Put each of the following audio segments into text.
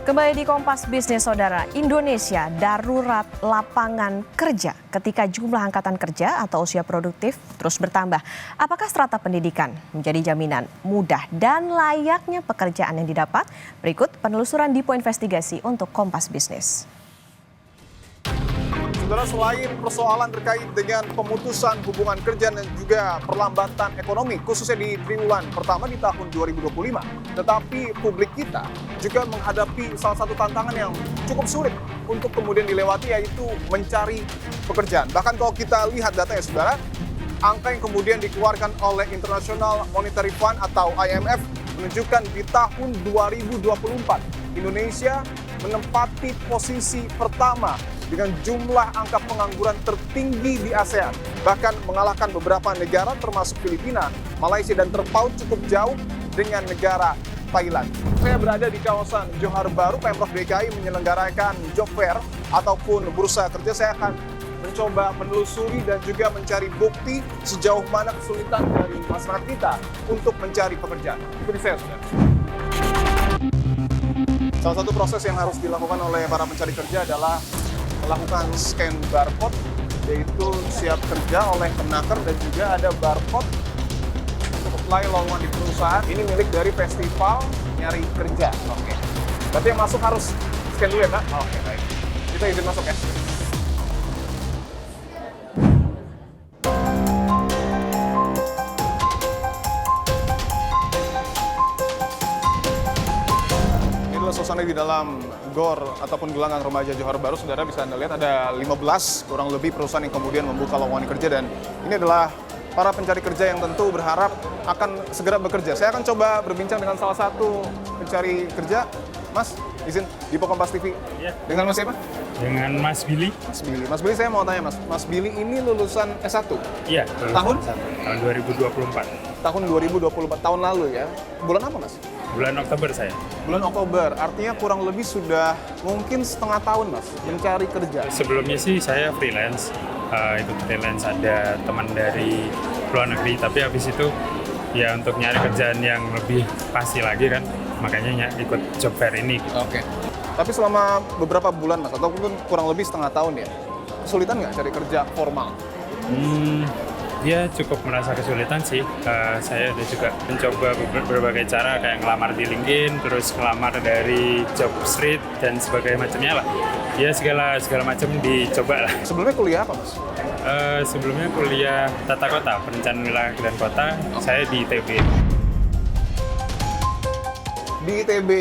Kembali di Kompas Bisnis Saudara, Indonesia darurat lapangan kerja ketika jumlah angkatan kerja atau usia produktif terus bertambah. Apakah strata pendidikan menjadi jaminan mudah dan layaknya pekerjaan yang didapat? Berikut penelusuran Dipo Investigasi untuk Kompas Bisnis. Saudara, selain persoalan terkait dengan pemutusan hubungan kerja dan juga perlambatan ekonomi, khususnya di triwulan pertama di tahun 2025, tetapi publik kita juga menghadapi salah satu tantangan yang cukup sulit untuk kemudian dilewati, yaitu mencari pekerjaan. Bahkan kalau kita lihat data ya saudara, angka yang kemudian dikeluarkan oleh International Monetary Fund atau IMF menunjukkan di tahun 2024, Indonesia menempati posisi pertama dengan jumlah angka pengangguran tertinggi di ASEAN, bahkan mengalahkan beberapa negara termasuk Filipina, Malaysia, dan terpaut cukup jauh dengan negara Thailand. Saya berada di kawasan Johor Bahru. Pemprov DKI menyelenggarakan job fair ataupun bursa kerja. Saya akan mencoba menelusuri dan juga mencari bukti sejauh mana kesulitan dari masyarakat kita untuk mencari pekerjaan. Ikuti saya, saudara. Salah satu proses yang harus dilakukan oleh para pencari kerja adalah melakukan scan barcode, yaitu siap kerja oleh penaker, dan juga ada barcode untuk apply lowongan di perusahaan. Ini milik dari festival nyari kerja. Oke. Berarti yang masuk harus scan dulu ya, Pak? Oke, baik. Kita izin masuk ya. Suasana di dalam GOR ataupun gelanggang remaja Johor Bahru, saudara bisa Anda lihat ada 15 kurang lebih perusahaan yang kemudian membuka lowongan kerja, dan ini adalah para pencari kerja yang tentu berharap akan segera bekerja. Saya akan coba berbincang dengan salah satu pencari kerja. Mas, izin di Kompas TV. Ya. Dengan Mas siapa? Dengan Mas Billy. Mas Billy. Mas Billy, saya mau tanya Mas. Mas Billy ini lulusan S1? Iya. Tahun? Tahun 2024. Tahun 2024, tahun lalu ya. Bulan apa Mas? Bulan Oktober saya. Bulan Oktober, artinya kurang lebih sudah mungkin setengah tahun Mas mencari kerja. Sebelumnya sih saya freelance, ikut freelance, ada teman dari luar negeri, tapi habis itu ya untuk nyari kerjaan yang lebih pasti lagi kan, makanya ikut job fair ini. Oke. Tapi selama beberapa bulan Mas, ataupun kurang lebih setengah tahun ya, kesulitan nggak cari kerja formal? Ya cukup merasa kesulitan sih. Saya ada juga mencoba berbagai cara, kayak ngelamar di LinkedIn, terus ngelamar dari job street dan sebagainya macamnya lah. Ya segala macam dicoba lah. Sebelumnya kuliah apa Mas? Sebelumnya kuliah tata kota, perencanaan wilayah dan kota. Saya di ITB. Di ITB.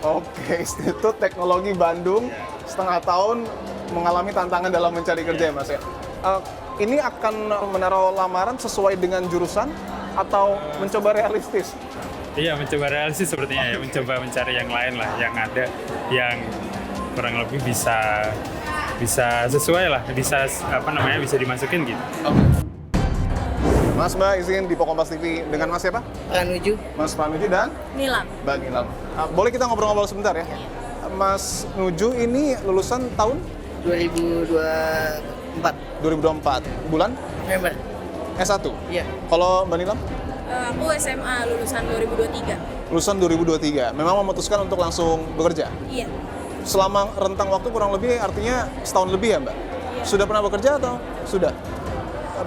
Oke, Institut Teknologi Bandung. Setengah tahun mengalami tantangan dalam mencari kerja ya Mas ya. Ini akan menaruh lamaran sesuai dengan jurusan atau mencoba realistis? Iya, mencoba realistis sepertinya ya, mencoba mencari yang lain lah, yang ada, yang kurang lebih bisa sesuai lah, bisa bisa dimasukin gitu. Mas, Mbak, izin di Kompas TV dengan Mas siapa? Pranuju. Mas Pranuju dan? Nilam. Mbak Nilam. Boleh kita ngobrol-ngobrol sebentar ya? Mas Nuju ini lulusan tahun? 2024. Bulan? November. S1? Iya. Kalau Mbak Nilam? Aku SMA lulusan 2023. Lulusan 2023. Memang memutuskan untuk langsung bekerja? Iya. Selama rentang waktu kurang lebih artinya setahun lebih ya Mbak? Iya. Sudah pernah bekerja atau sudah?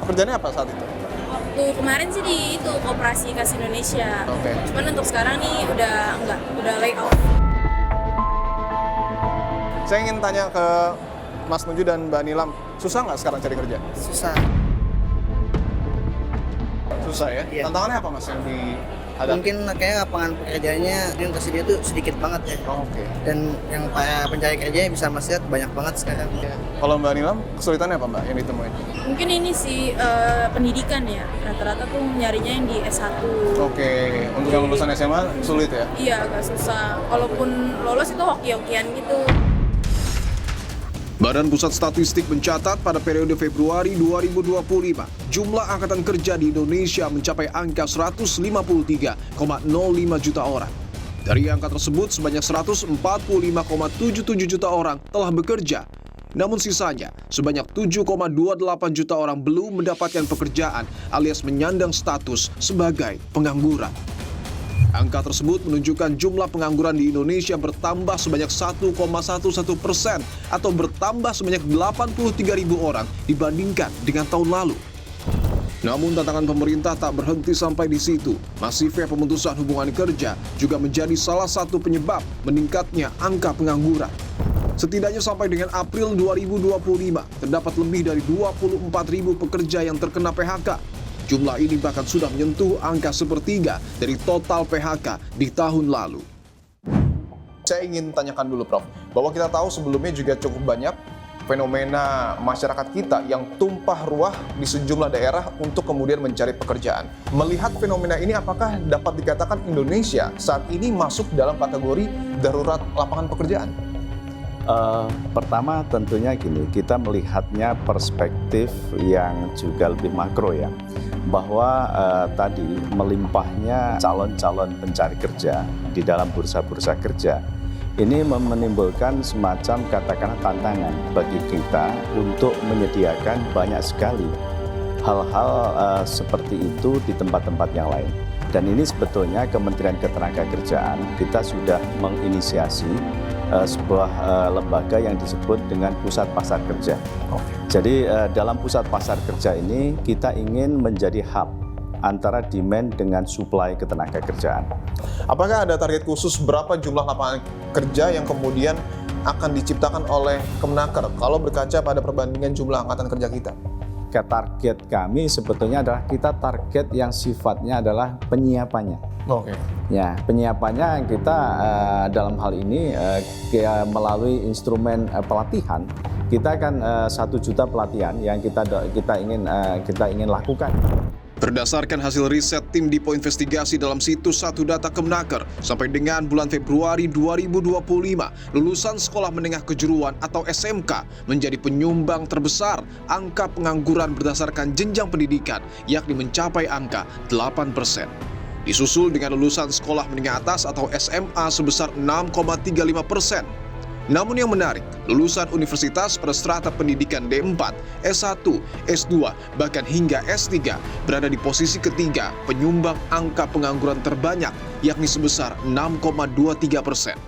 Pekerjaannya apa saat itu? Waktu kemarin sih di itu Koperasi Kas Indonesia. Oke. Cuman untuk sekarang nih udah layout. Saya ingin tanya ke Mas Nuju dan Mbak Nilam, susah nggak sekarang cari kerja? Susah. Susah ya? Iya. Tantangannya apa Mas yang dihadapi? Mungkin kayak lapangan pekerjaannya yang tersedia tuh sedikit banget ya. Oke. Dan yang para pencari kerjanya bisa Mas lihat banyak banget sekarang. Kalau Mbak Nilam, kesulitannya apa Mbak yang ditemuin? Mungkin ini sih pendidikan ya. Rata-rata tuh nyarinya yang di S1. Oke, untuk yang lulusan SMA sulit ya? Iya, agak susah. Kalaupun lolos itu hoki-hokian gitu. Badan Pusat Statistik mencatat pada periode Februari 2025, jumlah angkatan kerja di Indonesia mencapai angka 153,05 juta orang. Dari angka tersebut, sebanyak 145,77 juta orang telah bekerja. Namun sisanya, sebanyak 7,28 juta orang belum mendapatkan pekerjaan alias menyandang status sebagai pengangguran. Angka tersebut menunjukkan jumlah pengangguran di Indonesia bertambah sebanyak 1,11% atau bertambah sebanyak 83.000 orang dibandingkan dengan tahun lalu. Namun tantangan pemerintah tak berhenti sampai di situ. Masifnya pemutusan hubungan kerja juga menjadi salah satu penyebab meningkatnya angka pengangguran. Setidaknya sampai dengan April 2025, terdapat lebih dari 24.000 pekerja yang terkena PHK. Jumlah ini bahkan sudah menyentuh angka sepertiga dari total PHK di tahun lalu. Saya ingin tanyakan dulu Prof, bahwa kita tahu sebelumnya juga cukup banyak fenomena masyarakat kita yang tumpah ruah di sejumlah daerah untuk kemudian mencari pekerjaan. Melihat fenomena ini, apakah dapat dikatakan Indonesia saat ini masuk dalam kategori darurat lapangan pekerjaan? Pertama tentunya gini, kita melihatnya perspektif yang juga lebih makro ya, bahwa tadi melimpahnya calon-calon pencari kerja di dalam bursa-bursa kerja ini menimbulkan semacam katakanlah tantangan bagi kita untuk menyediakan banyak sekali hal-hal seperti itu di tempat-tempat yang lain. Dan ini sebetulnya Kementerian Ketenagakerjaan kita sudah menginisiasi sebuah lembaga yang disebut dengan Pusat Pasar Kerja. Jadi dalam Pusat Pasar Kerja ini kita ingin menjadi hub antara demand dengan supply ketenagakerjaan. Apakah ada target khusus berapa jumlah lapangan kerja yang kemudian akan diciptakan oleh Kemenaker kalau berkaca pada perbandingan jumlah angkatan kerja kita? Target kami sebetulnya adalah kita target yang sifatnya adalah penyiapannya. Ya, penyiapannya kita dalam hal ini melalui instrumen pelatihan, kita akan 1 juta pelatihan yang kita ingin lakukan. Berdasarkan hasil riset tim Dipo Investigasi dalam situs Satu Data Kemenaker, sampai dengan bulan Februari 2025, lulusan sekolah menengah kejuruan atau SMK menjadi penyumbang terbesar angka pengangguran berdasarkan jenjang pendidikan, yakni mencapai angka 8%. Disusul dengan lulusan sekolah menengah atas atau SMA sebesar 6,35%. Namun yang menarik, lulusan universitas pada strata pendidikan D4, S1, S2, bahkan hingga S3 berada di posisi ketiga penyumbang angka pengangguran terbanyak, yakni sebesar 6,23%.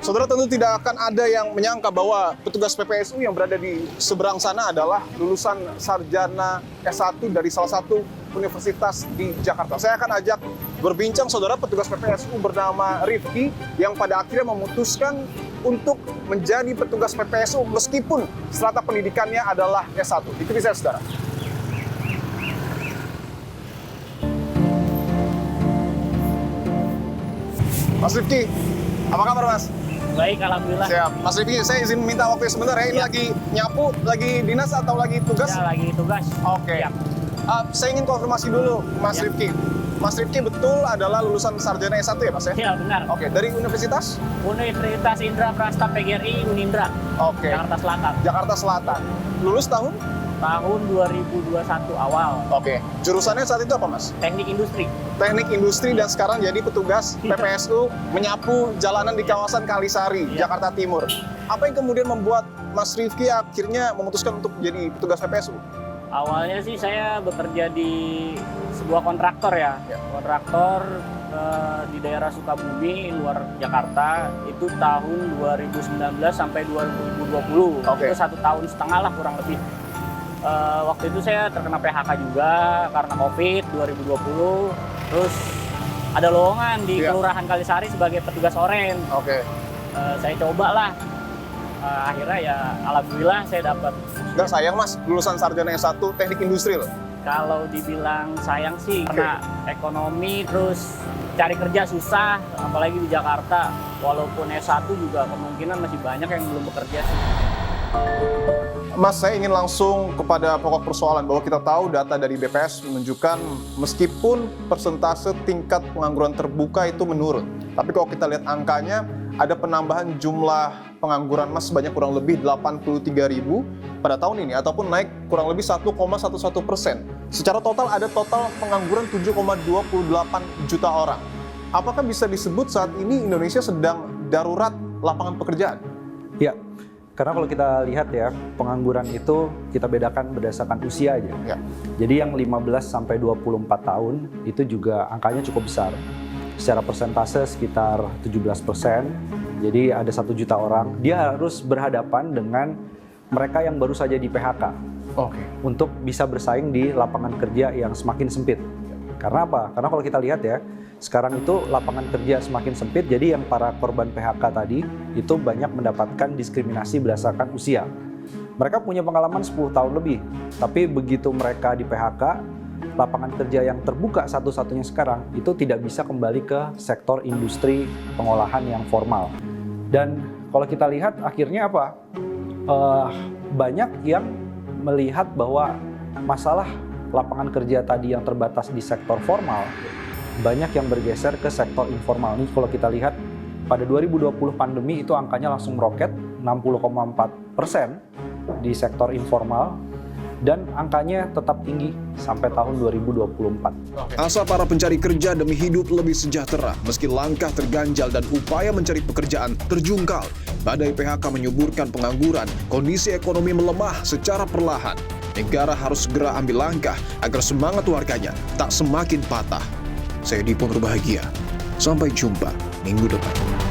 Saudara, tentu tidak akan ada yang menyangka bahwa petugas PPSU yang berada di seberang sana adalah lulusan sarjana S1 dari salah satu universitas di Jakarta. Saya akan ajak berbincang saudara petugas PPSU bernama Rifki yang pada akhirnya memutuskan untuk menjadi petugas PPSU meskipun strata pendidikannya adalah S1. Ikuti saya saudara. Mas Rifki, apa kabar Mas? Baik, alhamdulillah. Siap. Mas Rifki, saya izin minta waktu sebentar ya. Ini lagi nyapu, lagi dinas atau lagi tugas? Ya, lagi tugas. Oke. Saya ingin konfirmasi dulu, Mas Rifki. Mas Rifki betul adalah lulusan sarjana S1 ya, Mas ya? Ya, benar. Oke, dari universitas? Universitas Indra Prasta PGRI Unindra, Oke. Jakarta Selatan. Jakarta Selatan. Lulus tahun? Tahun 2021 awal. Oke. Jurusannya saat itu apa, Mas? Teknik industri. Teknik industri dan sekarang jadi petugas PPSU menyapu jalanan di kawasan Kalisari, Jakarta Timur. Apa yang kemudian membuat Mas Rifki akhirnya memutuskan untuk jadi petugas PPSU? Awalnya sih saya bekerja di sebuah kontraktor ya. Kontraktor di daerah Sukabumi, luar Jakarta. Itu tahun 2019 sampai 2020. Oke. Itu 1,5 tahun lah kurang lebih. Waktu itu saya terkena PHK juga karena COVID 2020. Terus ada lowongan di Kelurahan Kalisari sebagai petugas oren. Oke. Saya coba lah. Akhirnya ya alhamdulillah saya dapat. Nggak sayang Mas, lulusan sarjana S1 teknik industri loh. Kalau dibilang sayang sih karena ekonomi terus cari kerja susah, apalagi di Jakarta. Walaupun S1 juga kemungkinan masih banyak yang belum bekerja sih. Mas, saya ingin langsung kepada pokok persoalan bahwa kita tahu data dari BPS menunjukkan meskipun persentase tingkat pengangguran terbuka itu menurun. Tapi kalau kita lihat angkanya, ada penambahan jumlah pengangguran Mas sebanyak kurang lebih 83.000 pada tahun ini, ataupun naik kurang lebih 1,11%. Secara total ada total pengangguran 7,28 juta orang. Apakah bisa disebut saat ini Indonesia sedang darurat lapangan pekerjaan? Ya, karena kalau kita lihat ya, pengangguran itu kita bedakan berdasarkan usia aja. Ya. Jadi yang 15 sampai 24 tahun itu juga angkanya cukup besar. Secara persentase sekitar 17%. Jadi ada 1 juta orang, dia harus berhadapan dengan mereka yang baru saja di PHK. Oke. Untuk bisa bersaing di lapangan kerja yang semakin sempit. Karena apa? Karena kalau kita lihat ya, sekarang itu lapangan kerja semakin sempit, jadi yang para korban PHK tadi itu banyak mendapatkan diskriminasi berdasarkan usia. Mereka punya pengalaman 10 tahun lebih, tapi begitu mereka di PHK, lapangan kerja yang terbuka satu-satunya sekarang itu tidak bisa kembali ke sektor industri pengolahan yang formal. Dan kalau kita lihat akhirnya apa? Banyak yang melihat bahwa masalah lapangan kerja tadi yang terbatas di sektor formal banyak yang bergeser ke sektor informal. Nih kalau kita lihat pada 2020 pandemi itu angkanya langsung meroket 60,4% di sektor informal dan angkanya tetap tinggi sampai tahun 2024. Asa para pencari kerja demi hidup lebih sejahtera meski langkah terganjal dan upaya mencari pekerjaan terjungkal. Badai PHK menyuburkan pengangguran, kondisi ekonomi melemah secara perlahan. Negara harus segera ambil langkah agar semangat warganya tak semakin patah. Saya Dipo Berbahagia. Sampai jumpa minggu depan.